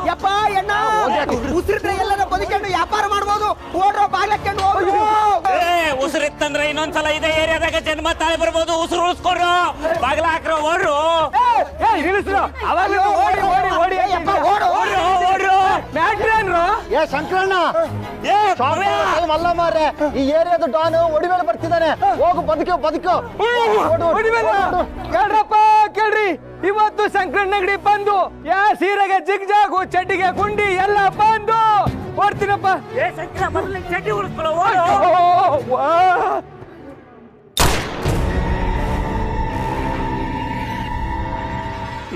ಯಪ್ಪ ಎಣ್ಣ ಉಸಿರಿದ್ರೆ ಎಲ್ಲರ ಬದುಕೊಂಡು ವ್ಯಾಪಾರ ಮಾಡ್ಬೋದು. ಓಡ್ರೋ ಬಾಗ್ಲಕ್ಕೊಂಡು ಉಸಿರಿತ್ತಂದ್ರೆ ಇನ್ನೊಂದ್ಸಲ ಇದೇ ಏರಿಯಾದಾಗ ಜನ್ಮ ತಾಳಿ ಬರ್ಬೋದು. ಉಸಿರು ಉಳಿಸ್ಕೊಡ್ರು, ಬಾಗ್ಲ ಹಾಕ್ರೋ, ಓಡ್ರು. ಶಂಕರಣ್ಣ ಅಲ್ಲ ಮಾರ್ರೆ, ಈ ಏರಿಯಾದ ಡಾನ್ ಒಡಿಮೇಲೆ ಬರ್ತಿದ್ದಾನೆ. ಹೋಗು, ಬದುಕೋ. ಕೇಳ್ರಪ್ಪ ಕೇಳ್ರಿ, ಇವತ್ತು ಸಂಕ್ರಣ್ಣ ಅಂಗಡಿ ಬಂದು ಸೀರೆಗೆ ಜಿಗ್ಜಾಗು, ಚಡ್ಡಿಗೆ ಗುಂಡಿ ಎಲ್ಲ ಬಂದು ಓಡ್ತೀನಪ್ಪ. ಚಡ್ಡಿ ಉಳಿಸ್ಕೊಳ್ಳೋ.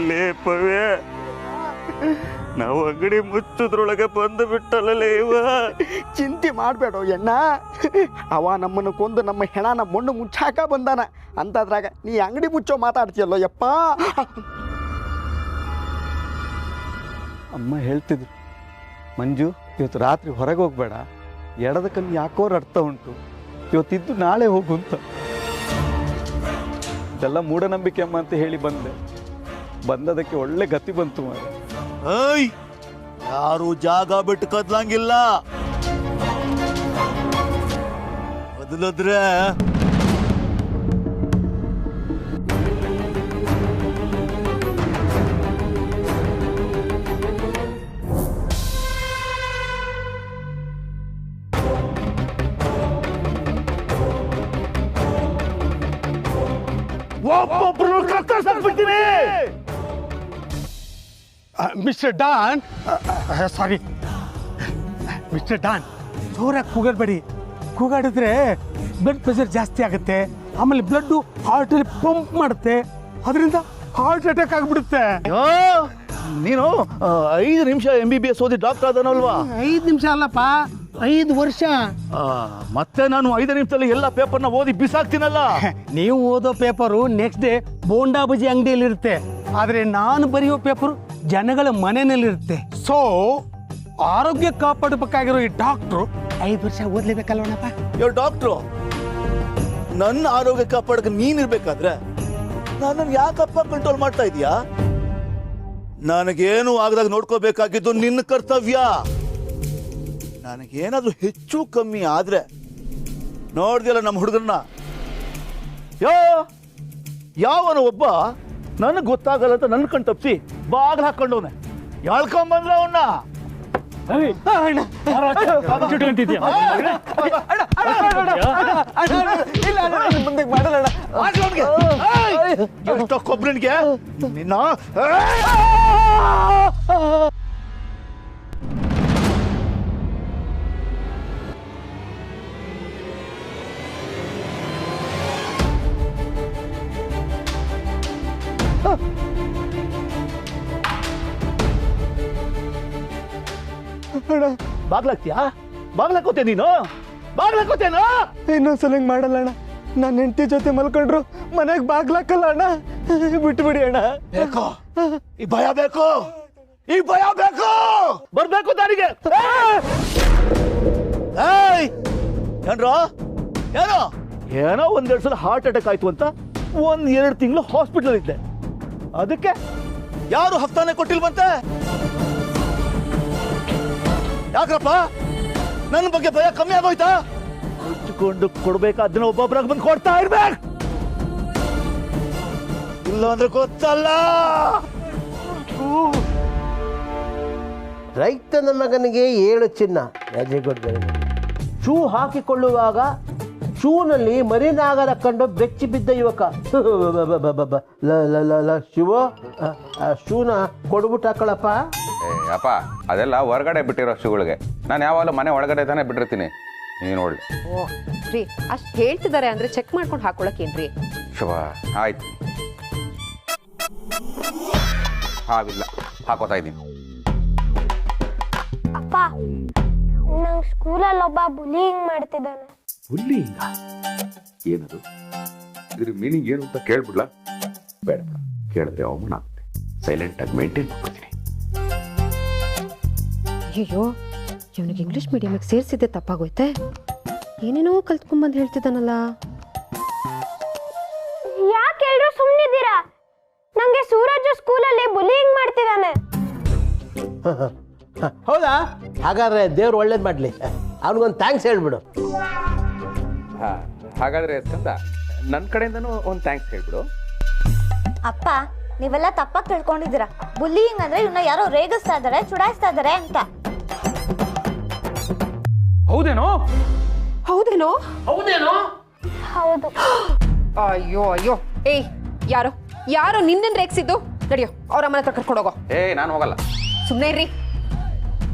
ಲೇಪವೇ, ನಾವು ಅಂಗಡಿ ಮುಚ್ಚೋದ್ರೊಳಗೆ ಬಂದು ಬಿಟ್ಟಲ್ಲ ಇವ. ಚಿಂತೆ ಮಾಡಬೇಡ ಎಣ್ಣ. ಅವ ನಮ್ಮನ್ನು ಕೊಂದು ನಮ್ಮ ಹೆಣನ ಮಣ್ಣು ಮುಚ್ಚಾಕ ಬಂದಾನ ಅಂತದ್ರಾಗ ನೀ ಅಂಗಡಿ ಮುಚ್ಚೋ ಮಾತಾಡ್ತೀಯಲ್ಲೋ ಯಪ್ಪ. ಅಮ್ಮ ಹೇಳ್ತಿದ್ರು, ಮಂಜು ಇವತ್ತು ರಾತ್ರಿ ಹೊರಗೆ ಹೋಗ್ಬೇಡ, ಎಡದ ಕಣ್ಣು ಯಾಕೋರ್ ಅರ್ಥ ಉಂಟು, ಇವತ್ತಿದ್ದು ನಾಳೆ ಹೋಗು ಅಂತ. ಇದೆಲ್ಲ ಮೂಢನಂಬಿಕೆ ಅಮ್ಮ ಅಂತ ಹೇಳಿ ಬಂದದಕ್ಕೆ ಒಳ್ಳೆ ಗತಿ ಬಂತು ಮಾರ. ಯಾರು ಜಾಗ ಬಿಟ್ಟು ಕದ್ಲಂಗಿಲ್ಲ. ಬದಲಿದ್ರೆ ಒಬ್ಬೊಬ್ರು ಕತ್ತರಿಸ್ಬಿಡ್ತೀನಿ. Mister Don, sorry mister Don, ಜೋರಾಗಿ ಕೂಗಾಡಬೇಡಿ. ಕೂಗಾಡಿದ್ರೆ ಬ್ಲಡ್ ಪ್ರೆಷರ್ ಜಾಸ್ತಿ ಆಗುತ್ತೆ, ಆಮೇಲೆ ಬ್ಲಡ್ಡು ಹಾರ್ಟಲ್ಲಿ ಪಂಪ್ ಮಾಡುತ್ತೆ, ಅದರಿಂದ ಹಾರ್ಟ್ ಅಟ್ಯಾಕ್ ಆಗಿಬಿಡುತ್ತೆ. ನೀನು 5 ನಿಮಿಷ MBBS ಓದಿ ಡಾಕ್ಟರ್ ಆದನಲ್ವಾ? 5 ನಿಮಿಷ ಅಲ್ಲಪ್ಪ, 5 ವರ್ಷ. ಮತ್ತೆ ನಾನು 5 ನಿಮಿಷದಲ್ಲಿ ಎಲ್ಲ ಪೇಪರ್ನ ಓದಿ ಬಿಸಾಕ್ತೀನಲ್ಲ. ನೀವು ಓದೋ ಪೇಪರು ನೆಕ್ಸ್ಟ್ ಡೇ ಬೋಂಡಾ ಬಜಿ ಅಂಗಡಿಯಲ್ಲಿರುತ್ತೆ, ಆದರೆ ನಾನು ಬರೆಯೋ ಪೇಪರು ಜನಗಳ ಮನೆಯಲ್ಲಿರುತ್ತೆ. ಸೊ ಆರೋಗ್ಯ ಕಾಪಾಡಬೇಕಾಗಿರೋ ಈ ಡಾಕ್ಟ್ರು 5 ವರ್ಷ ಓದ್ಲೇಬೇಕಲ್ವಣಪ್ಪ. ಇವ್ರು ಡಾಕ್ಟ್ರು ನನ್ನ ಆರೋಗ್ಯ ಕಾಪಾಡಕ್ಕೆ ನೀನಿರ್ಬೇಕಾದ್ರೆ ನನ್ನನ್ನು ಯಾಕಪ್ಪ ಕಂಟ್ರೋಲ್ ಮಾಡ್ತಾ ಇದೀಯಾ? ನನಗೇನು ಆಗದಾಗ ನೋಡ್ಕೋಬೇಕಾಗಿದ್ದು ನಿನ್ನ ಕರ್ತವ್ಯ. ನನಗೇನಾದ್ರೂ ಹೆಚ್ಚು ಕಮ್ಮಿ ಆದ್ರೆ ನೋಡ್ದಿಲ್ಲ ನಮ್ಮ ಹುಡುಗರನ್ನ, ಯಾವನ ಒಬ್ಬ ನನಗೆ ಗೊತ್ತಾಗಲ್ಲ ಅಂತ ನನ್ನ ಕಣ್ ತಪ್ಪಿಸಿ ಬಾಗ್ಲ ಹಾಕೊಂಡವನೆ, ಎಳ್ಕೊಂಬಂದ್ರ ಅವನ್ನ. ಕೊಬ್ಬರಿಗೆ ನಿನ್ನ ಬಾಗ್ಲಾಕ್ತಿಯಾ? ಬಾಗ್ಲಾಕೋತೆ ನೀನು? ಬಾಗ್ಲಾಕೋತೇನೋ? ಇನ್ನೊಂದ್ಸಲ ಹಿಂಗೆ ಮಾಡಲ್ಲ ಅಣ್ಣ. ನನ್ನ ಹೆಂಡತಿ ಜೊತೆ ಮಲ್ಕೊಂಡ್ರು ಮನೆಗೆ ಬಾಗ್ಲಾಕಲ್ಲ ಅಣ್ಣ, ಬಿಟ್ಬಿಡಿ ಅಣ್ಣ. ಬೇಕು ಈ ಭಯ, ಬೇಕು ಈ ಭಯ, ಬೇಕು ಬರ್ಬೇಕು ದಾರಿಗೆ. ಏನ್ರೋ ಏನೋ ಏನೋ 1-2 ಸಲ ಹಾರ್ಟ್ ಅಟ್ಯಾಕ್ ಆಯ್ತು ಅಂತ 1-2 ತಿಂಗಳು ಹಾಸ್ಪಿಟಲ್ ಇದ್ದೆ. ಅದಕ್ಕೆ ಯಾರು ಹಫ್ತಾನೆ ಕೊಟ್ಟಿಲ್ವಂತೆ? ಯಾಕ್ರಪ್ಪ ನನ್ನ ಬಗ್ಗೆ ಭಯ ಕಮ್ಮಿ ಆಗೋಯ್ತಾ? ಮುಚ್ಚಿಕೊಂಡು ಕೊಡ್ಬೇಕಾದನ್ನ ಒಬ್ಬೊಬ್ಬರಾಗ ಬಂದು ಕೊಡ್ತಾ ಇರ್ಬೇಕು, ಇಲ್ಲ ಅಂದ್ರೆ ಗೊತ್ತಲ್ಲ. ರೈತನ ಮಗನಿಗೆ 7 ಚಿನ್ನ ರಾಜೇಗೌಡ. ಶೂ ಹಾಕಿಕೊಳ್ಳುವಾಗ ಶೂನಲ್ಲಿ ಮರಿನಾಗರ ಕಂಡು ಬೆಚ್ಚಿ ಬಿದ್ದ ಯುವಕ. ಶಿವ, ಶೂನ ಕೊಡ್ಬಿಟ್ಟು ಹಾಕೊಳ್ಳಪ್ಪ. ಅಪ್ಪ ಅದೆಲ್ಲ ಹೊರಗಡೆ ಬಿಟ್ಟಿರೋ ಶೂಗಳಿಗೆ, ನಾನು ಯಾವಾಗಲೂ ಮನೆ ಒಳಗಡೆ ತಾನೇ ಬಿಟ್ಟಿರ್ತೀನಿ. ನೀನು ನೋಡ್ಲಿ. ಓಹ್ ರೀ, ಅಷ್ಟು ಹೇಳ್ತಿದ್ದಾರೆ ಅಂದ್ರೆ ಚೆಕ್ ಮಾಡ್ಕೊಂಡು ಹಾಕೊಳಕೇನ್ರಿ? ಶುಭ ಆಯ್ತು, ಹಾವಿಲ್ಲ, ಹಾಕೋತಾ ಇದ್ದೀನಿ. ಅಪ್ಪ, ನಂಗೆ ಸ್ಕೂಲಲ್ಲಿ ಒಬ್ಬ ಬುಲಿಂಗ್ ಮಾಡ್ತಿದ್ದಾನೆ. ಬುಲ್ಲಿಂಗ? ಏನದು? ಇದ್ರ ಮೀನಿಂಗ್ ಏನು ಅಂತ ಕೇಳ್ಬಿಡ್ಲ? ಬೇಡ, ಕೇಳಿದ್ರೆ ಅವಮಾನ ಆಗುತ್ತೆ. ಸೈಲೆಂಟ್ ಆಗಿ ಮೇಂಟೈನ್ ಮಾಡ್ತೀನಿ. ಅಯ್ಯೋ, ಇವನಿಗೆ ಇಂಗ್ಲಿಷ್ ಮೀಡಿಯಮಿಗೆ ಸೇರಿಸಿದ್ದೆ ತಪ್ಪಾಗೋಯ್ತೆ. ಏನೇನೋ ಕಲ್ತ್ಕೊಂಡ್ಬಂದು ಹೇಳ್ತಿದ್ದಾನಲ್ಲ. ಯಾಕೆ ಎಲ್ಲರೂ ಸುಮ್ಮನಿದ್ದೀರಾ? ನಂಗೆ ಸೂರಜ್ ಸ್ಕೂಲಲ್ಲಿ ಬುಲಿಂಗ್ ಹೌದಾ? ಹಾಗಾದ್ರೆ ದೇವ್ರು ಒಳ್ಳೇದು ಮಾಡಲಿ. ಅವ್ನಿಗೊಂದು ಥ್ಯಾಂಕ್ಸ್ ಹೇಳ್ಬಿಡು. ಹಾಗಾದ್ರೆ ಸ್ಕಂದ ನನ್ನ ಕಡೆಯಿಂದನೂ ಒಂದು ಥ್ಯಾಂಕ್ಸ್ ಹೇಳ್ಬಿಡು. ಅಪ್ಪ ನೀವೆಲ್ಲ ತಪ್ಪಾಗಿ ತಿಳ್ಕೊಂಡಿದ್ದೀರಾ. ಬುಲ್ಲಿಂಗ್ ಅಂದ್ರೆ ಇವನ್ನ ಯಾರೋ ರೇಗಿಸ್ತಾ ಇದಾರೆ, ಚುಡಾಯಿಸ್ತಾ ಇದಾರೆ ಅಂತ. ಹೌದೇನೋ? ಹೌದೇನೋ? ಹೌದು. ಅಯ್ಯೋ ಅಯ್ಯೋ, ಏಯ್ ಯಾರು ಯಾರು ನಿನ್ನನ್ನು ರೇಗಿಸಿದ್ದು? ನಡಿಯೋ, ಅವ್ರ ಅಮ್ಮನ ಹತ್ರ ಕರ್ಕೊಂಡು ಹೋಗೋ. ನಾನು ಹೋಗಲ್ಲ. ಸುಮ್ಮನೆ ಇರ್ರಿ.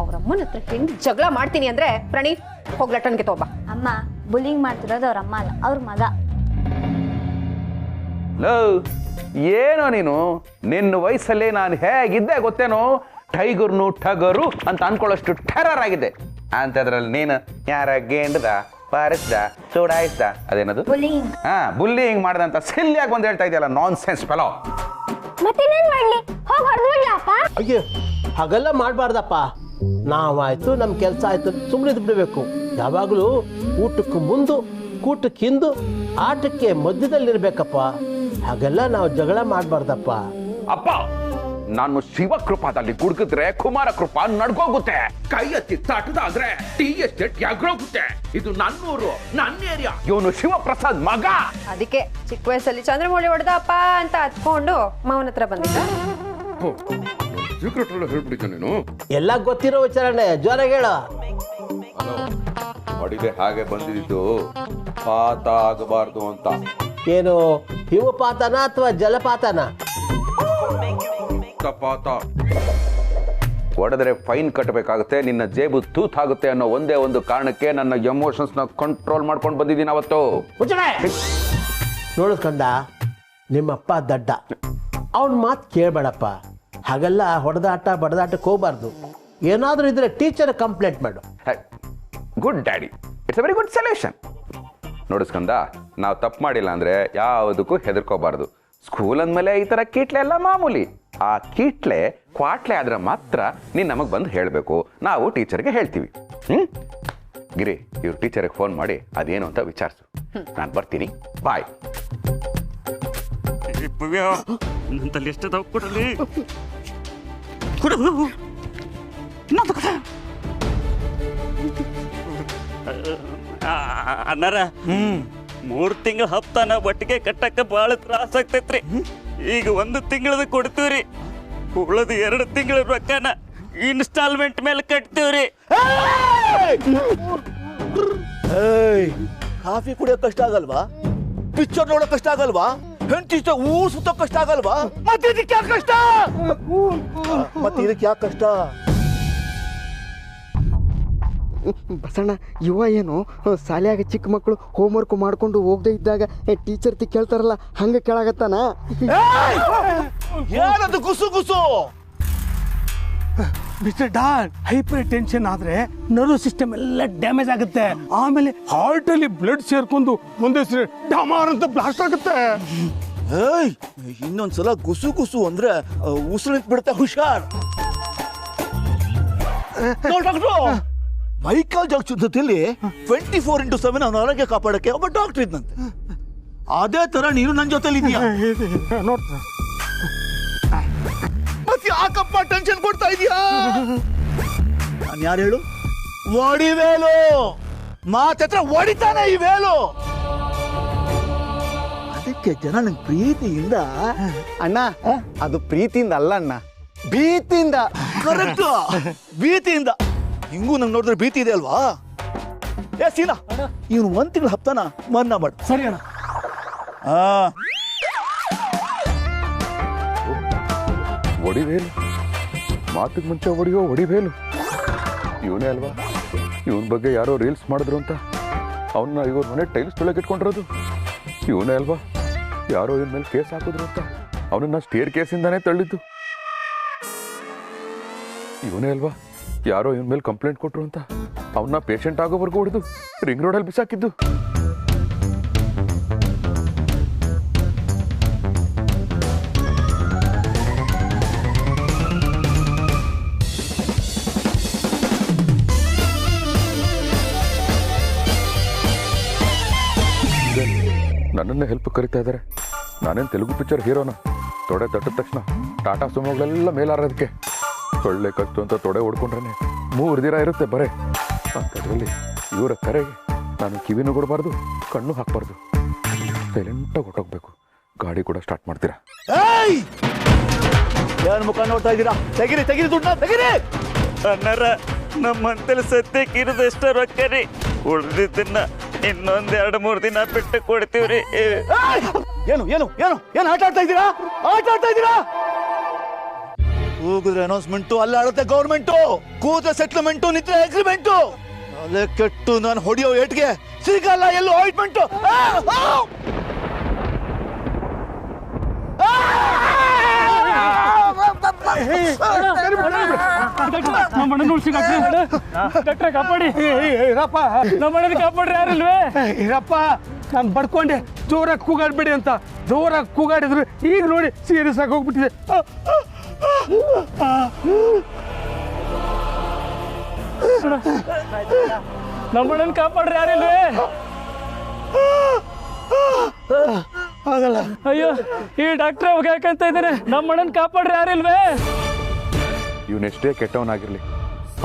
ಅವ್ರ ಅಮ್ಮನ ಹತ್ರ ಹೆಂಗ್ ಜಗಳ ಮಾಡ್ತೀನಿ ಅಂದ್ರೆ ಪ್ರಣೀತ್ ಹೋಗ್ ಲಟ್ಟನ್ಗೆ ತೋಬ. ಅಮ್ಮ ಬುಲ್ಲಿಂಗ್ ಮಾಡ್ತಿರೋದು ಅವ್ರ ಅಮ್ಮ ಅಲ್ಲ, ಅವ್ರ ಮಗ. ಏನೋ ನೀನು ನಿನ್ನ ವಯಸ್ಸಲ್ಲಿ ನಾನು ಹೇಗಿದ್ದೆ ಗೊತ್ತೇನೋ? ಟೈಗರ್ನು ಟಗರು ಅಂತ ಅನ್ಕೊಳ್ಳೋಷ್ಟು ಟೆರರ್ ಆಗಿದೆ. ಅಂತದ್ರಲ್ಲಿ ನೀನು ಯಾರ ಗೇಂಡದ ಬಾರಿಸ್ದ ಚೂಡಾಯಿಸ್ದ ಅದೇನದು ಬುಲ್ಲಿಂಗ್ ಮಾಡ್ದಂತ ಸಿಲ್ಲಿಯಾಗಿ ಬಂದು ಹೇಳ್ತಾ ಇದೆಯಲ್ಲ, ನಾನ್ ಸೆನ್ಸ್ ಫೆಲೋ. ಮತ್ತೇನೇನ್ ಮಾಡ್ಲಿ? ಹೋಗಿ ಹೊಡೆದ್ಬಿಡ್ಲಪ್ಪ. ಅಯ್ಯೋ, ಹಾಗೆಲ್ಲ ಮಾಡಬಾರ್ದಪ್ಪ. ನಾವಾಯ್ತು, ನಮ್ಮ ಕೆಲಸ ಆಯ್ತು, ಸುಮ್ಮನೆ ಬಿಡಬೇಕು. ಯಾವಾಗಲೂ ಊಟಕ್ಕೆ ಮುಂದು, ಕೂಟಕ್ಕೆ ಹಿಂದು, ಆಟಕ್ಕೆ ಮಧ್ಯದಲ್ಲಿರ್ಬೇಕಪ್ಪ. ಹಾಗೆಲ್ಲ ನಾವು ಜಗಳ ಮಾಡಬಾರ್ದಪ್ಪ. ಅಪ್ಪ, ನಾನು ಶಿವಕೃಪಾದಲ್ಲಿ ಗುಡುಕಿದ್ರೆ ಕುಮಾರ ಕೃಪಾ ನಡ್ಕೋಗುತ್ತೆ. ಕೈ ಎತ್ತಿ ತಟ್ಟದಾದ್ರೆ ಟೀ ಎಸ್ಟೇಟ್ ಎಗ್ರೋಗುತ್ತೆ. ಇದು ನನ್ನೂರು, ನನ್ನ ಏರಿಯಾ. ಇವನು ಶಿವಪ್ರಸಾದ್ ಮಗ. ಅದಕ್ಕೆ ಚಿಕ್ಕ ವಯಸ್ಸಲ್ಲಿ ಚಂದ್ರಮೌಳಿ ಹೊಡೆದಪ್ಪ ಅಂತ ಹತ್ಕೊಂಡು ಮಾವನ ಹತ್ರ ಬಂದಿದ್ದ. ಹೇಳ್ಬಿಡಿದ್ದ ನೀನು. ಎಲ್ಲ ಗೊತ್ತಿರೋ ವಿಚಾರಣೆ, ಜೋರಾಗಿ ಹೇಳ. ಹೊಡಿದೆ ಹಾಗೆ ಬಂದಿದ್ದು ಪಾತ ಆಗಬಾರ್ದು ಅಂತ. ಏನು ಹಿಮಪಾತನ ಅಥವಾ ಜಲಪಾತನ? ಪಾತ ಹೊಡೆದ್ರೆ ಫೈನ್ ಕಟ್ಟಬೇಕಾಗುತ್ತೆ, ನಿನ್ನ ಜೇಬು ತೂತಾಗುತ್ತೆ ಅನ್ನೋ ಒಂದೇ ಒಂದು ಕಾರಣಕ್ಕೆ ನನ್ನ ಎಮೋಷನ್ಸ್ ನ ಕಂಟ್ರೋಲ್ ಮಾಡ್ಕೊಂಡು ಬಂದಿದ್ದೀನಿ ಅವತ್ತು. ನೋಡಿಸ್ಕೊಂಡ ನಿಮ್ಮಪ್ಪ ದಡ್ಡ, ಅವನ ಮಾತು ಕೇಳಬೇಡಪ್ಪ. ಹಾಗೆಲ್ಲ ಹೊಡೆದಾಟ ಬಡದಾಟಕ್ಕೆ ಹೋಗ್ಬಾರ್ದು. ಏನಾದರೂ ಇದ್ರೆ ಟೀಚರ್ ಕಂಪ್ಲೇಂಟ್ ಮಾಡು. Good daddy, it's a very good solution. ನೋಡಿಸ್ಕೊಂಡ, ನಾವು ತಪ್ಪು ಮಾಡಿಲ್ಲ ಅಂದ್ರೆ ಯಾವುದಕ್ಕೂ ಹೆದರ್ಕೋಬಾರ್ದು. ಸ್ಕೂಲ್ ಅಂದಮೇಲೆ ಈ ಥರ ಕೀಟ್ಲೆ ಎಲ್ಲ ಮಾಮೂಲಿ. ಆ ಕೀಟ್ಲೆ ಕ್ವಾಟ್ಲೆ ಆದ್ರೆ ಮಾತ್ರ ನೀನು ನಮಗೆ ಬಂದು ಹೇಳಬೇಕು, ನಾವು ಟೀಚರ್ಗೆ ಹೇಳ್ತೀವಿ. ಗಿರಿ, ಇವ್ರು ಟೀಚರ್ಗೆ ಫೋನ್ ಮಾಡಿ ಅದೇನು ಅಂತ ವಿಚಾರಿಸು. ನಾನು ಬರ್ತೀನಿ, ಬಾಯ್. ನಂತಲ್ಲಿ ಎಷ್ಟದಾವ್ ಕೊಡಲಿ ಅನ್ನಾರ 3 ತಿಂಗಳ ಹಪ್ತಾನ ಒಟ್ಟಿಗೆ ಕಟ್ಟಕ್ಕ ಬಹಳ ತ್ರಾಸ ಆಗ್ತೈತ್ರಿ. ಈಗ 1 ತಿಂಗಳದ ಕೊಡ್ತೀವ್ರಿ, ಉಳದ 2 ತಿಂಗಳ ರೊಕ್ಕನ ಇನ್ಸ್ಟಾಲ್ಮೆಂಟ್ ಮೇಲೆ ಕಟ್ತೀವ್ರಿ. ಕಾಫಿ ಕುಡಿಯೋಕ್ ಕಷ್ಟ ಆಗಲ್ವಾ? ಪಿಕ್ಚರ್ ನೋಡೋಕ್ ಕಷ್ಟ ಆಗಲ್ವಾ? ಹೆಂಡತಿ ಊರ್ ಸುತ್ತೋಕ್ ಕಷ್ಟ ಆಗಲ್ವಾ? ಮತ್ತೆ ಇದಕ್ಕೆ ಯಾಕೆ ಕಷ್ಟ? ಮತ್ತೆ ಇದಕ್ಕೆ ಯಾಕೆ ಕಷ್ಟ? ಬಸಣ್ಣ, ಇವ ಏನು ಶಾಲ್ಯಾಗ ಚಿಕ್ಕ ಮಕ್ಕಳು ಹೋಮ್ವರ್ಕ್ ಮಾಡ್ಕೊಂಡು ಹೋಗದೆ ಇದ್ದಾಗ ಟೀಚರ್ ಕೇಳ್ತಾರಲ್ಲ ಹಂಗೆ ಕೇಳಾಗತ್ತಾನ? ಏನದು ಗುಸು ಗುಸು? ಮಿಸ್ಟರ್ ಡಾನ್, ಹೈಪರ್ ಟೆನ್ಷನ್ ಆದ್ರೆ ನರ್ವ್ ಸಿಸ್ಟಮ್ ಎಲ್ಲ ಡ್ಯಾಮೇಜ್ ಆಗುತ್ತೆ. ಆಮೇಲೆ ಹಾರ್ಟ್ ಅಲ್ಲಿ ಬ್ಲಡ್ ಸೇರ್ಕೊಂಡು ಒಂದೇ ಸರಿ ಡಮಾರ್ ಅಂತ ಬ್ಲಾಸ್ಟ್ ಆಗುತ್ತೆ. ಇನ್ನೊಂದ್ಸಲ ಗುಸು ಗುಸು ಅಂದ್ರೆ ಉಸಿರು ಬಿಡುತ್ತೆ, ಹುಷಾರ್. ಡಾಕ್ಟ್ರು, ಮೈಕಲ್ ಜಾಕ್ಸನ್ ಜೊತೆಲಿ 24/7 ಅವನ ಆರೋಗ್ಯ ಕಾಪಾಡಕ್ಕೆ ಒಬ್ಬ ಡಾಕ್ಟರ್ ಇದ್ದಂತೆ. ಅದೇ ತರ ನೀನು ನನ್ನ ಜೊತೆಲಿ ಇದೀಯ. ನೋಡ್ತಾ ಮತ್ತೆ ಯಾಕಪ್ಪ ಟೆನ್ಷನ್ ಕೊಡ್ತಾ ಇದೀಯಾ? ನಾನು ಯಾರು ಹೇಳು? ಒಡಿವೇಲು ಮಾತ್ರ ಹೊಡಿತಾನೆ ಈ ವೇಲು. ಅದಕ್ಕೆ ಜನ ನಂಗೆ ಪ್ರೀತಿಯಿಂದ ಅಣ್ಣ, ಅದು ಪ್ರೀತಿಯಿಂದ ಅಲ್ಲ ಅಣ್ಣ, ಭೀತಿಯಿಂದ. ಕರೆಕ್ಟ್, ಭೀತಿಯಿಂದ. ಹಿಂಗೂ ನಂಗೆ ನೋಡಿದ್ರೆ ಭೀತಿ ಇದೆ ಅಲ್ವಾ? ಏ ಸೀನಾ, ಇವನು 1 ತಿಂಗಳ ಹಪ್ತಾನ ಮನ್ನಾ ಮಾಡು. ಸರಿ ಅಣ್ಣ. ಒಡಿಬೇಲು, ಮಾತಿಗೆ ಮುಂಚೆ ಹೊಡಿಯೋ ಒಡಿಬೇಲು ಇವನೇ ಅಲ್ವಾ? ಇವನ ಬಗ್ಗೆ ಯಾರೋ ರೀಲ್ಸ್ ಮಾಡಿದ್ರು ಅಂತ ಅವನ್ನ ಇವ್ರ ಮನೆ ಟೈಲ್ಸ್ ತೊಳಗೆ ಇಟ್ಕೊಂಡಿರೋದು ಇವನೇ ಅಲ್ವಾ? ಯಾರೋ ಇವನ ಮೇಲೆ ಕೇಸ್ ಹಾಕಿದ್ರು ಅಂತ ಅವನನ್ನ ಸ್ಟೇರ್ ಕೇಸಿಂದಾನೇ ತಳ್ಳಿದ್ದು ಇವನೇ ಅಲ್ವಾ? ಯಾರೋ ಇವನ ಮೇಲೆ ಕಂಪ್ಲೇಂಟ್ ಕೊಟ್ರು ಅಂತ ಅವನ್ನ ಪೇಷಂಟ್ ಆಗೋವರೆಗೂ ಹೊಡೆದು ರಿಂಗ್ ರೋಡಲ್ಲಿ ಬಿಸಾಕಿದ್ದು ನನ್ನನ್ನೇ ಹೆಲ್ಪ್ ಕರಿತಾ ಇದ್ದಾರೆ. ನಾನೇನು ತೆಲುಗು ಪಿಕ್ಚರ್ ಹೀರೋನ? ತೊಡೆ ತಟ್ಟಿದ ತಕ್ಷಣ ಟಾಟಾ ಸುಮೋಗಳೆಲ್ಲ ಮೇಲಾರೋದಕ್ಕೆ ಸೊಳ್ಳೆ ಕತ್ತು ಅಂತ ತೊಡೆ ಹೊಡ್ಕೊಂಡ್ರೆ 3 ದಿನ ಇರುತ್ತೆ ಬರೇ ಅಂಥದ್ರಲ್ಲಿ ಇವರ ಕರೆಗೆ ನಾನು ಕಿವಿನೂ ಕೊಡಬಾರ್ದು, ಕಣ್ಣು ಹಾಕಬಾರ್ದು, ಸೈಲೆಂಟಾಗಿ ಹೊಟ್ಟೋಗ್ಬೇಕು. ಗಾಡಿ ಕೂಡ ಸ್ಟಾರ್ಟ್ ಮಾಡ್ತೀರಾ? ಯಾರ ಮುಖ ನೋಡ್ತಾ ಇದ್ದೀರಾ? ತೆಗಿರಿ ತೆಗಿರಿ ದುಡ್ಡನ್ನ ತೆಗಿರಿ. ಅಣ್ಣರ ನಮ್ಮಂತಲ್ಲಿ ಸದ್ಯಕ್ಕೆ ಇರೋದಷ್ಟ ರೊಕ್ಕ ರೀ, ಉಳ್ದಿದ್ದನ್ನ ಇನ್ನೊಂದ್ 2-3 ದಿನ ಬಿಟ್ಟು ಕೊಡ್ತೀವ್ರಿ. ಏನು ಏನು ಏನು ಏನು ಆಟ ಆಡ್ತಾ ಇದ್ದೀರಾ? ಆಟ ಆಡ್ತಾ ಇದ್ದೀರಾ? ಕೂಗಿದ್ರೆ ಅನೌನ್ಸ್ಮೆಂಟು, ಅಲ್ಲ ಆಡುತ್ತೆ ಗೌರ್ಮೆಂಟು, ಕೂದ್ರೆ ಸೆಟ್ಲ್ಮೆಂಟು, ನಿದ್ರೆ ಅಗ್ರಿಮೆಂಟು. ಅಲ್ಲೇ ಕೆಟ್ಟು ನಾನು ಹೊಡಿಯೋ ಏಟ್ಗೆ ಸಿಗಲ್ಲ ಎಲ್ಲೂ ಆಯಿಂಟ್ಮೆಂಟು. ಕಾಪಾಡಿ ಇರಪ್ಪ, ನಮ್ಮಣ್ಣ ಕಾಪಾಡ್ರಿ ಯಾರಿಲ್ವೇ? ಇರಪ್ಪ, ನಾನು ಬಡ್ಕೊಂಡೆ ಜೋರಾಗಿ ಕೂಗಾಡ್ಬೇಡಿ ಅಂತ. ಜೋರಾಗಿ ಕೂಗಾಡಿದ್ರು ಈಗ ನೋಡಿ ಸೀರಿಯಸ್ ಆಗಿ ಹೋಗ್ಬಿಟ್ಟಿದೆ. ನಮ್ಮಣ್ಣನ ಕಾಪಾಡ್ರಿ ಯಾರಿಲ್ವೇ? ಆಗಲ್ಲ. ಅಯ್ಯೋ, ಈ ಡಾಕ್ಟ್ರೆ ಹೋಗ್ಯಾಕಂತ ಇದ್ದಾನೆ. ನಮ್ಮಣ್ಣನ ಕಾಪಾಡ್ರಿ ಯಾರಿಲ್ವೇ? ಇವನೆಷ್ಟೇ ಕೆಟ್ಟವನಾಗಿರ್ಲಿ,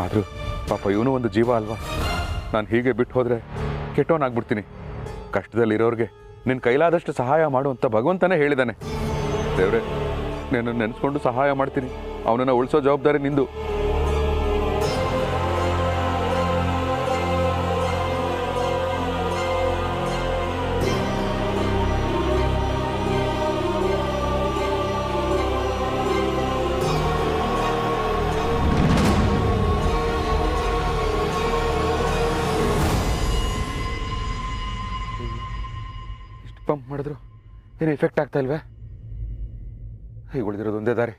ಆದ್ರೂ ಪಾಪ ಇವನು ಒಂದು ಜೀವ ಅಲ್ವಾ. ನಾನು ಹೀಗೆ ಬಿಟ್ಟು ಹೋದ್ರೆ ಕೆಟ್ಟವನಾಗ್ಬಿಡ್ತೀನಿ. ಕಷ್ಟದಲ್ಲಿರೋರಿಗೆ ನಿನ್ನ ಕೈಲಾದಷ್ಟು ಸಹಾಯ ಮಾಡು ಅಂತ ಭಗವಂತನೇ ಹೇಳಿದ್ದಾನೆ. ದೇವ್ರೆ, ನಾನು ನೆನೆಸ್ಕೊಂಡು ಸಹಾಯ ಮಾಡ್ತೀನಿ. ಅವನನ್ನು ಉಳಿಸೋ ಜವಾಬ್ದಾರಿ ನಿಂದು. ಪಂಪ್ ಮಾಡಿದ್ರು ಏನು ಎಫೆಕ್ಟ್ ಆಗ್ತಾ ಇಲ್ವೇ? ಈಗ ಉಳಿದಿರೋದು ಒಂದೇ ದಾರಿ,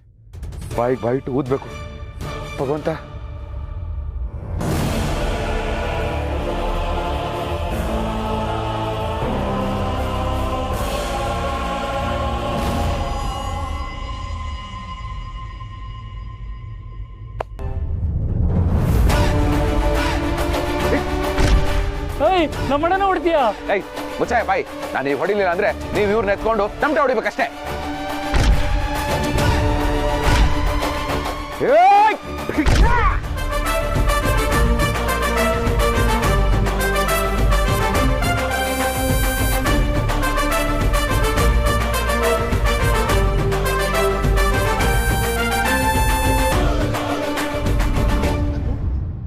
ಬಾಯಿಗೆ ಬಾಯಿಟ್ಟು ಊದ್ಬೇಕು. ಭಗವಂತ, ನಮ್ಮಣ್ಣನ ಹೊಡ್ತೀಯಾ? ಏಯ್ ಮುಚ್ಚಾಯ ಬಾಯಿ. ನಾನು ಈಗ ಹೊಡಿಲಿಲ್ಲ ಅಂದ್ರೆ ನೀವು ಇವ್ರನ್ನ ಎತ್ಕೊಂಡು ತಮಟೆ ಹೊಡಿಬೇಕಷ್ಟೇ.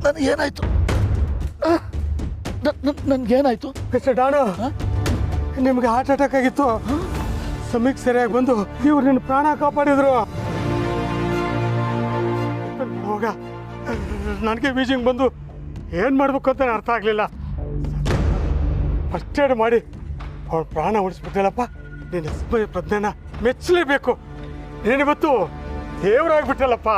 ನನಗೇನಾಯ್ತು? ನನ್ಗೇನಾಯ್ತು? ಮಿಸ್ಟರ್ ಡಾನು, ನಿಮ್ಗೆ ಹಾರ್ಟ್ ಅಟ್ಯಾಕ್ ಆಗಿತ್ತು. ಸಮಯಕ್ಕೆ ಸರಿಯಾಗಿ ಬಂದು ಇವ್ರು ನಿನ್ನ ಪ್ರಾಣ ಕಾಪಾಡಿದ್ರು. ಹೋಗ, ನನಗೆ ಬೀಜಿಂಗ್ ಬಂದು ಏನು ಮಾಡ್ಬೇಕು ಅಂತ ಅರ್ಥ ಆಗಲಿಲ್ಲ. ಫಸ್ಟ್ ಏಡ್ ಮಾಡಿ ಅವ್ರ ಪ್ರಾಣ ಉಳಿಸ್ಬಿಟ್ಟಲ್ಲಪ್ಪ. ನಿನ್ನ ಸಮಯ ಪ್ರಜ್ಞೆನ ಮೆಚ್ಚಲೇಬೇಕು. ನೀನಿವತ್ತು ದೇವರಾಗ್ಬಿಟ್ಟಲ್ಲಪ್ಪ.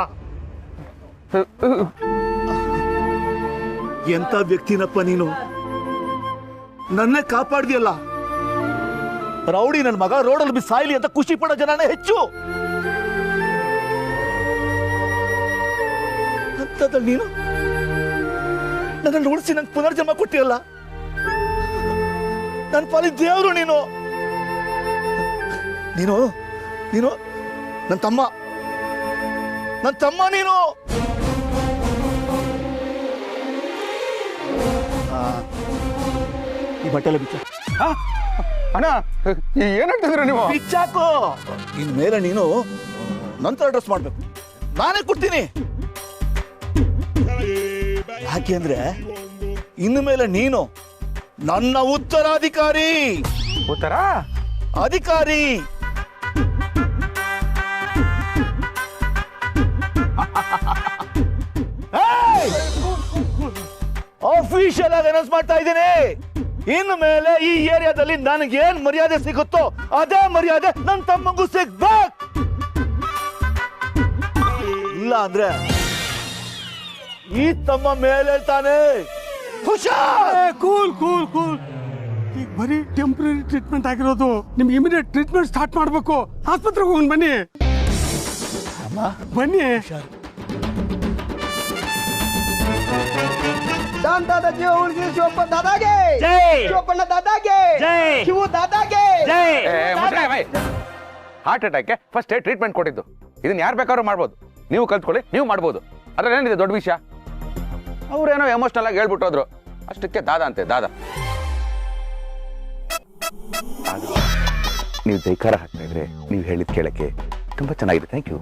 ಎಂತ ವ್ಯಕ್ತಿನಪ್ಪ ನೀನು! ನನ್ನೇ ಕಾಪಾಡ್ದಿಯಲ್ಲ. ರೌಡಿ ನನ್ನ ಮಗ ರೋಡಲ್ಲಿ ಬಿದ್ದು ಸಾಯ್ಲಿ ಅಂತ ಖುಷಿ ಪಡೋ ಜನನೇ ಹೆಚ್ಚು. ಅಂತದಲ್ಲಿ ನೀನು ನನ್ನನ್ನು ಉಳಿಸಿ ನಂಗೆ ಪುನರ್ಜನ್ಮ ಕೊಟ್ಟಿಯಲ್ಲ. ನನ್ನ ಪಾಲಿ ದೇವರು ನೀನು. ನೀನು ನೀನು ನನ್ನ ತಮ್ಮ ನೀನು. ಈ ಬಟ್ಟೆಲ್ಲ ಬಿಚ್ಚ. ಅಣ್ಣ, ಏನ್ ಹೇಳ್ತಿದ್ರಿ ನೀವು? ಬಿಚ್ಚಾಕು. ಇನ್ಮೇಲೆ ನೀನು ನಂತರ ಡ್ರೆಸ್ ಮಾಡ್ಬೇಕು, ನಾನೇ ಕೊಡ್ತೀನಿ. ಯಾಕೆ ಅಂದ್ರೆ ಇನ್ನು ಮೇಲೆ ನೀನು ನನ್ನ ಉತ್ತರಾಧಿಕಾರಿ. ಅಧಿಕಾರಿ. ಆಫೀಷಿಯಲ್ ಆಗಿ ಅನೌನ್ಸ್ ಮಾಡ್ತಾ ಇದ್ದೀನಿ. ಇನ್ನು ಮೇಲೆ ಈ ಏರಿಯಾದಲ್ಲಿ ನನಗೆ ಏನ್ ಮರ್ಯಾದೆ ಸಿಗುತ್ತೋ ಅದೇ ಮರ್ಯಾದೆ ನನ್ನ ತಮ್ಮಂಗೂ ಸಿಗ್ಬೇಕು. ಇಲ್ಲ ಅಂದ್ರೆ ಈ ತಮ್ಮ ಮೇಲೆ ಹೇಳ್ತಾನೆ. Cool cool cool. ಈಗ ಬರೀ ಟೆಂಪ್ರರಿ ಟ್ರೀಟ್ಮೆಂಟ್ ಆಗಿರೋದು. ನಿಮ್ಗೆ ಇಮಿಡಿಯೇಟ್ ಟ್ರೀಟ್ಮೆಂಟ್ ಸ್ಟಾರ್ಟ್ ಮಾಡಬೇಕು. ಆಸ್ಪತ್ರೆಗೆ ಹೋಗೋಣ ಬನ್ನಿ. ಬನ್ನಿ. ದಾನ್ ದಾದಾ ಜೀವ ಉಳಿಸಿ ಶಿವಪ್ಪ ದಾದಾಗೆ ಜೈ. ಶಿವಪ್ಪಣ್ಣ ದಾದಾಗೆ ಜೈ. ಶಿವು ದಾದಾಗೆ ಹಾರ್ಟ್ ಅಟ್ಯಾಕ್ಗೆ ಫಸ್ಟ್ ಟ್ರೀಟ್ಮೆಂಟ್ ಕೊಟ್ಟಿದ್ದು. ಇದನ್ನ ಯಾರು ಬೇಕಾದ್ರೂ ಮಾಡ್ಬೋದು. ನೀವು ಕಲ್ತ್ಕೊಳ್ಳಿ, ನೀವು ಮಾಡ್ಬೋದು. ಅದ್ರಲ್ಲಿ ಏನಿದೆ ದೊಡ್ಡ ವಿಷಯ? ಅವ್ರೇನೋ ಎಮೋಷ್ನಲ್ ಆಗಿ ಹೇಳ್ಬಿಟ್ಟೋದ್ರು, ಅಷ್ಟಕ್ಕೆ ದಾದಾ ಅಂತೆ ದಾದಾ. ನೀವು ಜೈಕಾರ ಹಾಕ್ತಾ ಇದ್ರೆ ನೀವು ಹೇಳಿದ ಕೇಳಕ್ಕೆ ತುಂಬಾ ಚೆನ್ನಾಗಿದೆ. Thank you.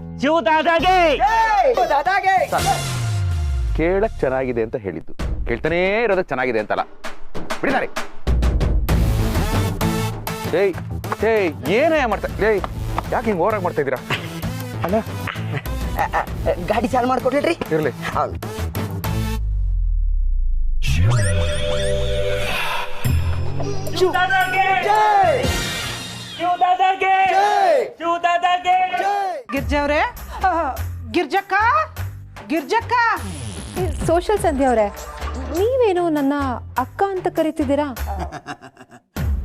ಕೇಳಕ್ ಚೆನ್ನಾಗಿದೆ ಅಂತ ಹೇಳಿದ್ದು, ಕೇಳ್ತಾನೇ ಇರೋದಕ್ಕೆ ಚೆನ್ನಾಗಿದೆ ಅಂತಲ್ಲ. ಬಿಡಿದಾರೆ. ಏಯ್ ಏಯ್ ಏನೇ ಮಾಡ್ತಾ ಏಯ್ ಯಾಕೆ ಹಿಂಗೆ ಓವರಾಗಿ ಮಾಡ್ತಾ ಇದ್ದೀರಾ? ಅಲ್ಲ ಗಾಡಿ ಚಾಲು ಮಾಡ್ಕೊಡ್ಲಿ. ಇರ್ಲಿ. ಗಿರ್ಜವ್ರೆ, ಗಿರ್ಜಕ್ಕ, ಗಿರ್ಜಕ್ಕ. ಸೋಷಲ್ ಸಂಧ್ಯಾ ಅವರೇ, ನೀವೇನು ನನ್ನ ಅಕ್ಕ ಅಂತ ಕರಿತಿದ್ದೀರಾ?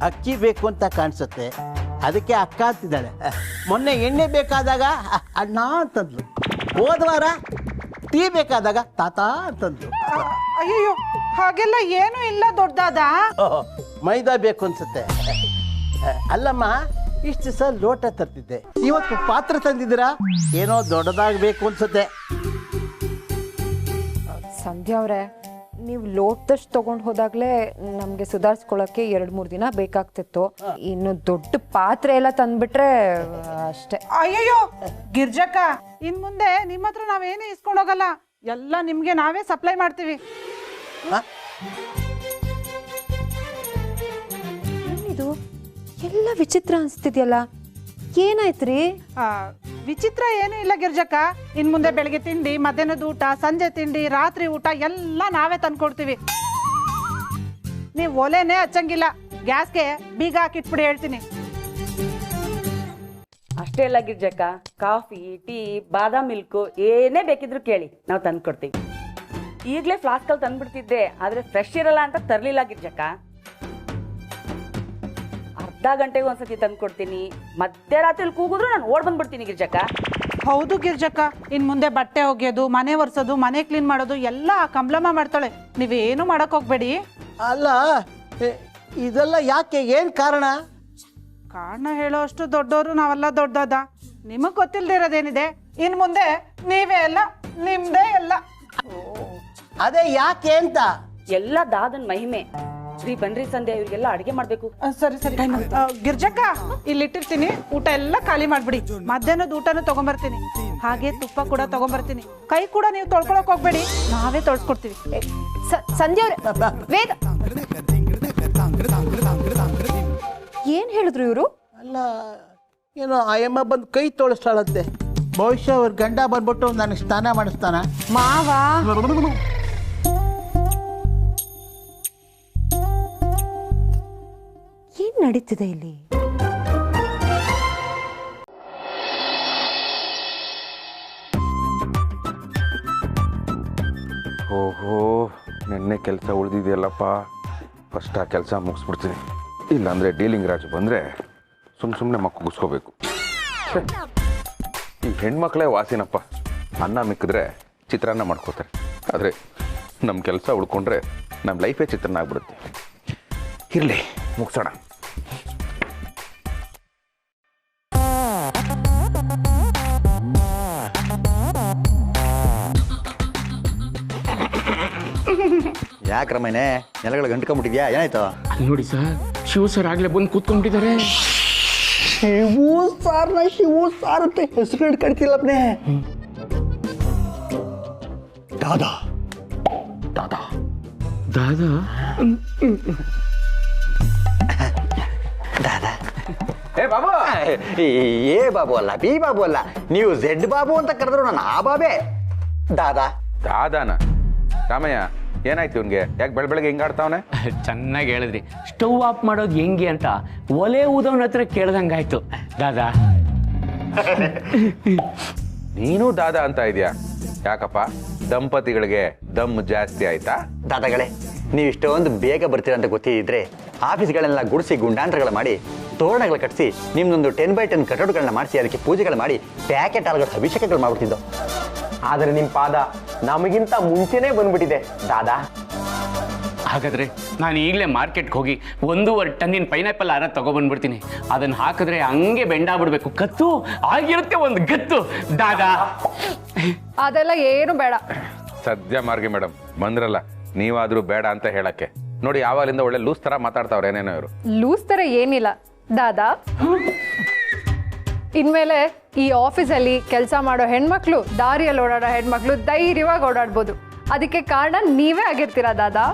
ಅಕ್ಕಿ ಬೇಕು ಅಂತ ಕಾಣಿಸುತ್ತೆ, ಅದಕ್ಕೆ ಅಕ್ಕ ಅಂತಿದ್ದಾಳೆ. ಮೊನ್ನೆ ಎಣ್ಣೆ ಬೇಕಾದಾಗ ಅಣ್ಣ ಅಂತಂದ್ಲು, ಹೋದ ವಾರ ಟೀ ಬೇಕಾದಾಗ ತಾತ ಅಂತಂದ್ಲು. ಅಯ್ಯೋ, ಹಾಗೆಲ್ಲ ಏನು ಇಲ್ಲ ದೊಡ್ಡದಾದ. ಮೈದಾ ಬೇಕು ಅನ್ಸುತ್ತೆ. ಅಲ್ಲಮ್ಮ, ಇಷ್ಟು ದಿವಸ ಲೋಟ ತರ್ತಿದ್ದೆ, ಇವತ್ತು ಪಾತ್ರ ತಂದಿದ್ದೀರಾ, ಏನೋ ದೊಡ್ಡದಾಗಬೇಕು ಅನ್ಸುತ್ತೆ. ಸಂಧ್ಯಾ ಅವರೇ, ನೀವು ಲೋಟದಷ್ಟು ತಗೊಂಡು ಹೋದಾಗಲೇ ನಮಗೆ ಸುಧಾರಿಸ್ಕೊಳ್ಳೋಕ್ಕೆ 2-3 ದಿನ ಬೇಕಾಗ್ತಿತ್ತು. ಇನ್ನು ದೊಡ್ಡ ಪಾತ್ರೆ ಎಲ್ಲ ತಂದ್ಬಿಟ್ರೆ ಅಷ್ಟೇ. ಅಯ್ಯಯ್ಯೋ ಗಿರ್ಜಕ್ಕ, ಇನ್ ಮುಂದೆ ನಿಮ್ಮ ಹತ್ರ ನಾವೇನು ಇಸ್ಕೊಂಡೋಗಲ್ಲ, ಎಲ್ಲ ನಿಮ್ಗೆ ನಾವೇ ಸಪ್ಲೈ ಮಾಡ್ತೀವಿ. ಏನಿದು ಎಲ್ಲ ವಿಚಿತ್ರ ಅನಿಸ್ತಿದ್ಯಲ್ಲ, ಏನಾಯ್ತ್ರಿ? ವಿಚಿತ್ರ ಏನೂ ಇಲ್ಲ ಗಿರ್ಜಕ್ಕ. ಇನ್ ಮುಂದೆ ಬೆಳಿಗ್ಗೆ ತಿಂಡಿ, ಮಧ್ಯಾಹ್ನದ ಊಟ, ಸಂಜೆ ತಿಂಡಿ, ರಾತ್ರಿ ಊಟ ಎಲ್ಲ ನಾವೇ ತಂದ್ಕೊಡ್ತೀವಿ. ನೀವು ಒಲೆನೇ ಹಚ್ಚಂಗಿಲ್ಲ, ಗ್ಯಾಸ್ಗೆ ಬೀಗ ಹಾಕಿಟ್ಬಿಡಿ ಹೇಳ್ತೀನಿ. ಅಷ್ಟೇ ಅಲ್ಲ ಗಿರ್ಜಕ್ಕ, ಕಾಫಿ, ಟೀ, ಬಾದಾಮ್ ಮಿಲ್ಕು ಏನೇ ಬೇಕಿದ್ರು ಕೇಳಿ, ನಾವು ತಂದ್ಕೊಡ್ತೀವಿ. ಈಗಲೇ ಫ್ಲಾಸ್ಕಲ್ಲಿ ತಂದ್ಬಿಡ್ತಿದ್ದೆ, ಆದರೆ ಫ್ರೆಶ್ ಇರಲ್ಲ ಅಂತ ತರಲಿಲ್ಲ ಗಿರ್ಜಕ್ಕ. ಅರ್ಧ ಗಂಟೆಗೆ ಒಂದ್ಸತಿ ತಂದ್ಕೊಡ್ತೀನಿ, ಮಧ್ಯರಾತ್ರಿ ಕೂಗಿದ್ರು ನಾನು ಓಡ್ ಬಂದ್ಬಿಡ್ತೀನಿ ಗಿರ್ಜಕ್ಕ. ಹೌದು ಗಿರ್ಜಕ್ಕ, ಇನ್ ಮುಂದೆ ಬಟ್ಟೆ ಒಗೆಯೋದು, ಮನೆ ಒರೆಸೋದು, ಮನೆ ಕ್ಲೀನ್ ಮಾಡೋದು ಎಲ್ಲ ಕಂಬ್ಲಮ್ಮ ಮಾಡ್ತಾಳೆ. ನೀವೇನು ಮಾಡಕ್ ಹೋಗ್ಬೇಡಿ. ಅಲ್ಲ, ಇದೆಲ್ಲ ಯಾಕೆ, ಏನ್ ಕಾರಣ? ಕಾರಣ ಹೇಳೋ ಅಷ್ಟು ದೊಡ್ಡವರು ನಾವೆಲ್ಲ ದೊಡ್ಡದ. ನಿಮಗ್ ಗೊತ್ತಿಲ್ದಿರೋದೇನಿದೆ, ಇನ್ ಮುಂದೆ ನೀವೇ ಎಲ್ಲ, ನಿಮ್ದೇ ಎಲ್ಲ. ಅದೇ ಯಾಕೆ ಅಂತ. ಎಲ್ಲ ದಾದನ್ ಮಹಿಮೆ. ಬನ್ರಿ ಸಂಧ್ಯಾ, ಇವ್ರಿಗೆಲ್ಲ ಅಡಿಗೆ ಮಾಡ್ಬೇಕು. ಸರಿ ಸರಿ. ಗಿರ್ಜಕ್ಕ, ಇಲ್ಲಿಟ್ಟಿರ್ತೀನಿ, ಊಟ ಎಲ್ಲ ಖಾಲಿ ಮಾಡ್ಬಿಡಿ. ಮಧ್ಯಾಹ್ನದ ಊಟನೂ ತಗೊಂಬರ್ತೀನಿ, ಹಾಗೆ ತುಪ್ಪ ಕೂಡ ತಗೊಂಬರ್ತೀನಿ. ಕೈ ಕೂಡ ನೀವು ತೊಳ್ಕೊಳಕ್ ಹೋಗ್ಬೇಡಿ, ನಾವೇ ತೊಳ್ಸ್ಕೊಡ್ತೀವಿ. ಸಂಧ್ಯಾ ಅವ್ರೆ, ವೇದ ಏನ್ ಹೇಳಿದ್ರು ಇವರು? ಅಲ್ಲ, ಏನೋ ಆಯಮ್ಮ ಬಂದು ಕೈ ತೊಳಸ್ತಾಳಂತೆ. ಬಹುಶಃ ಅವ್ರ ಗಂಡ ಬಂದ್ಬಿಟ್ಟು ನನಗೆ ಸ್ನಾನ ಮಾಡಿಸ್ತಾನ. ಮಾವ, ಏನ್ ನಡೀತಿದೆ ಇಲ್ಲಿ? ಓಹೋ, ನೆನ್ನೆ ಕೆಲಸ ಉಳಿದಿದೆಯಲ್ಲಪ್ಪ, ಫಸ್ಟ್ ಆ ಕೆಲಸ ಮುಗಿಸ್ಬಿಡ್ತೀನಿ. ಇಲ್ಲಾಂದರೆ ಡೀಲಿಂಗ್ ರಾಜು ಬಂದರೆ ಸುಮ್ಮನೆ ಮಕ್ಕ ಕುಗಿಸ್ಕೋಬೇಕು. ಈ ಹೆಣ್ಮಕ್ಳೇ ವಾಸಿನಪ್ಪ, ಅನ್ನ ಮಿಕ್ಕಿದ್ರೆ ಚಿತ್ರಾನ್ನ ಮಾಡ್ಕೋತಾರೆ. ಆದರೆ ನಮ್ಮ ಕೆಲಸ ಉಳ್ಕೊಂಡ್ರೆ ನಮ್ಮ ಲೈಫೇ ಚಿತ್ರಾನ್ನ ಆಗ್ಬಿಡುತ್ತೆ. ಇರಲಿ, ಮುಗಿಸೋಣ. ಯಾಕೆ ರಮಣೆ ನೆಲಗಳು ಗಂಟ್ಕೊಂಡ್ಬಿಟ್ಟಿದ್ಯಾ? ಏನಾಯ್ತು? ನೋಡಿ ಸರ್, ಶಿವ ಸರ್ ಆಗ್ಲೇ ಬಂದು ಕೂತ್ಕೊಂಡ್ಬಿಟ್ಟಿದ್ದಾರೆ. ಶಿವು ಸಾರ್ನ ಶಿವು ಸಾರ್ ಅಂತ ಹೆಸರು ಹಿಡ್ಕಡ್ತಿಲ್ಲಪ್ಪನೇ. ದಾದಾ ದಾದಾ ದಾದಾ ದಾದಾ. ಏ ಬಾಬು, ಏ ಬಾಬು ಅಲ್ಲ, ಬಿ ಬಾಬು ಅಲ್ಲ, ನೀವು ಝೆಡ್ ಬಾಬು ಅಂತ ಕರೆದ್ರು ನಾನು ಆ ಬಾಬೆ. ದಾದಾ ದಾದಾನ? ರಾಮಯ್ಯ, ಏನಾಯ್ತು ಇವನ್ಗೆ? ಯಾಕೆ ಬೆಳಗ್ಗೆ ಹಿಂಗಾಡ್ತಾವನೆ? ಚೆನ್ನಾಗಿ ಹೇಳಿದ್ರಿ. ಸ್ಟವ್ ಆಫ್ ಮಾಡೋದು ಹೆಂಗೆ ಅಂತ ಒಲೆ ಊದವನ ಹತ್ರ ಕೇಳ್ದಂಗಾಯ್ತು. ದಾದಾ, ನೀನು ದಾದಾ ಅಂತ ಇದೆಯಾ? ಯಾಕಪ್ಪ, ದಂಪತಿಗಳಿಗೆ ದಮ್ ಜಾಸ್ತಿ ಆಯ್ತಾ? ದಾದಾಗಳೇ, ನೀವು ಇಷ್ಟೊಂದು ಬೇಗ ಬರ್ತೀರ ಅಂತ ಗೊತ್ತಿದ್ರೆ ಆಫೀಸ್ಗಳನ್ನೆಲ್ಲ ಗುಡಿಸಿ ಗುಂಡಾಂತರಗಳು ಮಾಡಿ, ತೋರಣಗಳು ಕಟ್ಟಿಸಿ, ನಿಮ್ದೊಂದು 10x10 ಕಟ್ಟಡಗಳನ್ನ ಮಾಡಿಸಿ, ಅದಕ್ಕೆ ಪೂಜೆಗಳು ಮಾಡಿ, ಪ್ಯಾಕೆಟ್ ಹಾಲುಗಳ ಅಭಿಷೇಕಗಳು ಮಾಡ್ಬಿಡ್ತಿದ್ದೋ. ಆದರೆ ನಿಮ್ಮ ಪಾದ ನಮಗಿಂತ ಮುಂಚೆನೇ ಬಂದ್ಬಿಟ್ಟಿದೆ ದಾದಾ. ಹಾಗಾದ್ರೆ ನಾನು ಈಗಲೇ ಮಾರ್ಕೆಟ್ಗೆ ಹೋಗಿ 1.5 ಟನ್ನಿನ ಪೈನಾಪಲ್ ಹಾರ ತಗೊಬಂದ್ಬಿಡ್ತೀನಿ. ಅದನ್ನು ಹಾಕಿದ್ರೆ ಹಂಗೆ ಬೆಂಡಾಗ್ಬಿಡ್ಬೇಕು, ಕತ್ತು ಆಗಿರುತ್ತೆ ಒಂದು ಗತ್ತು. ದಾದಾ ಅದೆಲ್ಲ ಏನು ಬೇಡ. ಸದ್ಯ ಮಾರ್ಗಿ ಮೇಡಮ್ ಬಂದ್ರಲ್ಲ, ನೀವಾದ್ರೂ ಬೇಡ ಅಂತ ಹೇಳಕ್ಕೆ. ನೋಡಿ ಯಾವಾಗಲಿಂದ ಒಳ್ಳೆ ಲೂಸ್ ತರ ಮಾತಾಡ್ತಾವ್ರೆ ಏನೇನೋ ಇವರು. ಲೂಸ್ ಥರ ಏನಿಲ್ಲ ದಾದಾ. ಇನ್ಮೇಲೆ ಈ ಆಫೀಸಲ್ಲಿ ಕೆಲಸ ಮಾಡೋ ಹೆಣ್ಮಕ್ಳು, ದಾರಿಯಲ್ಲಿ ಓಡಾಡೋ ಹೆಣ್ಮಕ್ಳು ಧೈರ್ಯವಾಗಿ ಓಡಾಡ್ಬೋದು. ಅದಕ್ಕೆ ಕಾರಣ ನೀವೇ ಆಗಿರ್ತೀರಾ ದಾದಾ.